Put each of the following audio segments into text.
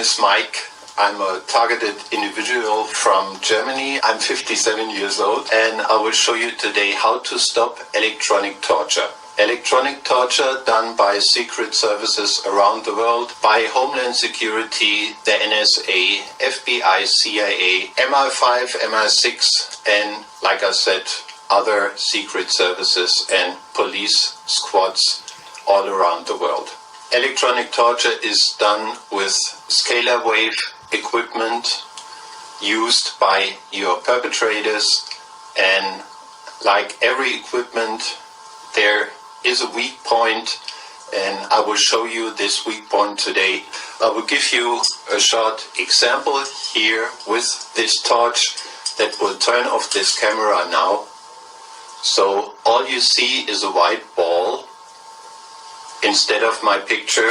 is Mike. I'm a targeted individual from Germany. I'm 57 years old, and I will show you today how to stop electronic torture. Electronic torture done by secret services around the world, by Homeland Security, the NSA, FBI, CIA, MI5, MI6, and, like I said, other secret services and police squads all around the world. Electronic torture is done with scalar wave equipment used by your perpetrators, and like every equipment, there is a weak point, and I will show you this weak point today. I will give you a short example here with this torch that will turn off this camera now. So all you see is a white ball instead of my picture,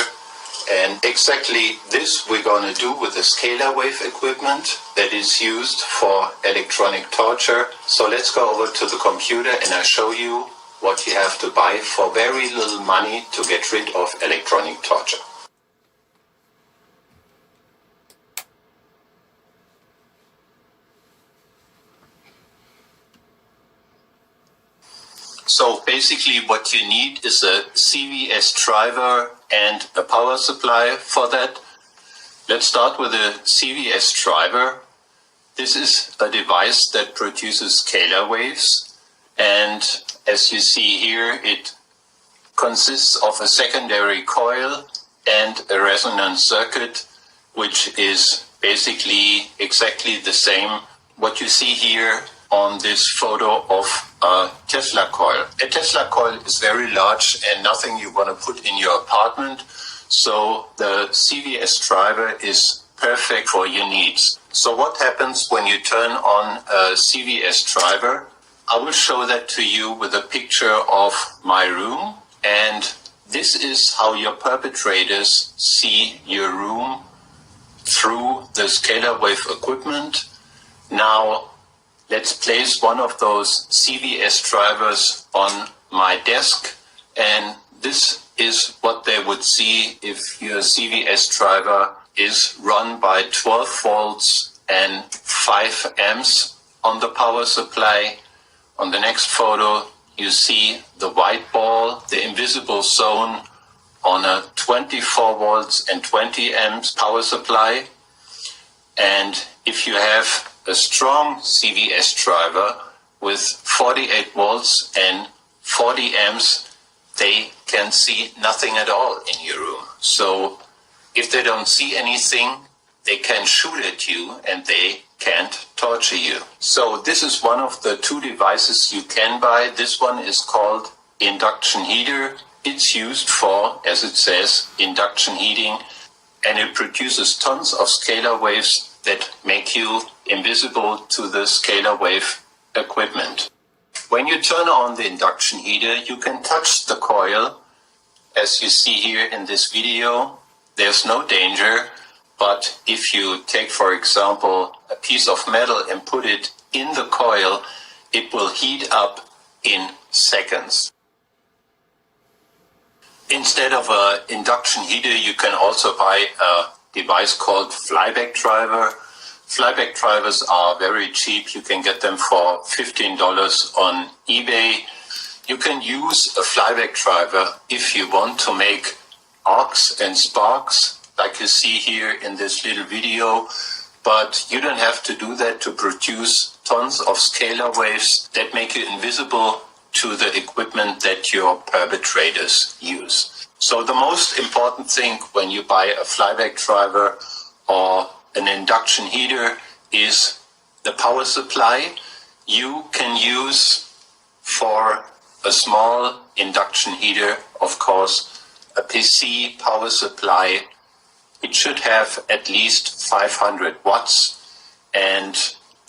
and exactly this we're going to do with the scalar wave equipment that is used for electronic torture. So let's go over to the computer and I'll show you what you have to buy for very little money to get rid of electronic torture. So basically what you need is a CVS driver and a power supply for that. Let's start with a CVS driver. This is a device that produces scalar waves, and as you see here, it consists of a secondary coil and a resonance circuit, which is basically exactly the same what you see here on this photo of a Tesla coil. A Tesla coil is very large and nothing you want to put in your apartment, so the CVS driver is perfect for your needs. So what happens when you turn on a CVS driver? I will show that to you with a picture of my room, and this is how your perpetrators see your room through the scalar wave equipment. Now let's place one of those CVS drivers on my desk, and this is what they would see if your CVS driver is run by 12 volts and 5 amps on the power supply. On the next photo, you see the white ball, the invisible zone, on a 24 volts and 20 amps power supply. And if you have a strong CVS driver with 48 volts and 40 amps, they can see nothing at all in your room. So if they don't see anything, they can shoot at you and they can't torture you. So this is one of the two devices you can buy. This one is called induction heater. It's used for, as it says, induction heating, and it produces tons of scalar waves that make you invisible to the scalar wave equipment. When you turn on the induction heater, you can touch the coil. As you see here in this video, there's no danger. But if you take, for example, a piece of metal and put it in the coil, it will heat up in seconds. Instead of an induction heater, you can also buy a device called flyback driver. Flyback drivers are very cheap. You can get them for $15 on eBay. You can use a flyback driver if you want to make arcs and sparks, like you see here in this little video, but you don't have to do that to produce tons of scalar waves that make you invisible to the equipment that your perpetrators use. So the most important thing when you buy a flyback driver or an induction heater is the power supply. You can use for a small induction heater, of course, a PC power supply. It should have at least 500 watts, and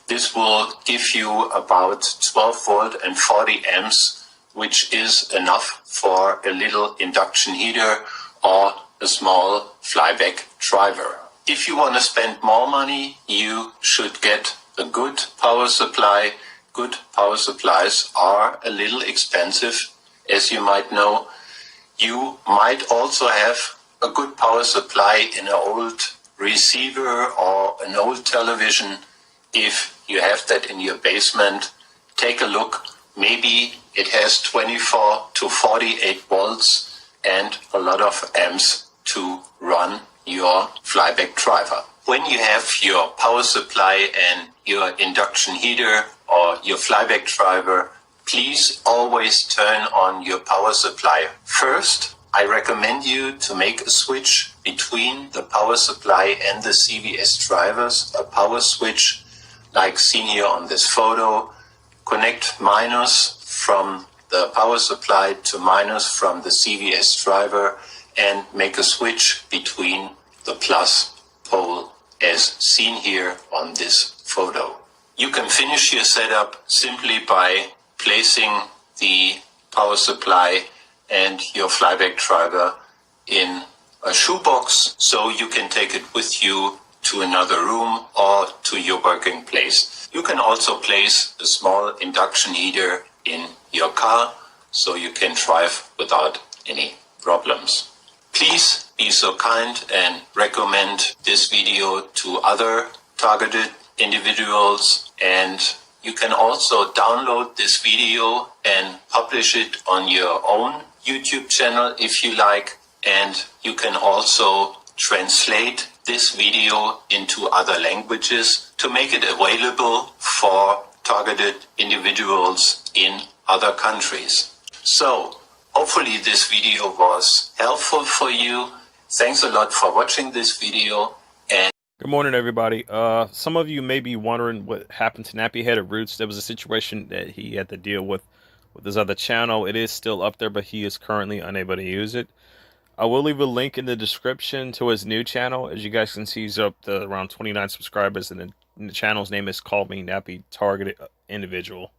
this will give you about 12 volt and 40 amps, which is enough for a little induction heater or a small flyback driver. If you want to spend more money, you should get a good power supply. Good power supplies are a little expensive, as you might know. You might also have a good power supply in an old receiver or an old television, if you have that in your basement, take a look. Maybe it has 24 to 48 volts and a lot of amps to run your flyback driver. When you have your power supply and your induction heater or your flyback driver, please always turn on your power supply first. I recommend you to make a switch between the power supply and the CVS drivers, a power switch like seen here on this photo. Connect minus from the power supply to minus from the CVS driver and make a switch between the plus pole as seen here on this photo. You can finish your setup simply by placing the power supply and your flyback driver in a shoebox so you can take it with you to another room or to your working place. You can also place a small induction heater in your car so you can drive without any problems. Please be so kind and recommend this video to other targeted individuals, and you can also download this video and publish it on your own YouTube channel if you like, and you can also translate this video into other languages to make it available for targeted individuals in other countries. So, hopefully this video was helpful for you. Thanks a lot for watching this video. And good morning, everybody. Some of you may be wondering what happened to Nappy Headed Roots. There was a situation that he had to deal with his other channel. It is still up there, but he is currently unable to use it. I will leave a link in the description to his new channel. As you guys can see, he's up to around 29 subscribers, and the channel's name is Call Me Nappy Targeted Individual.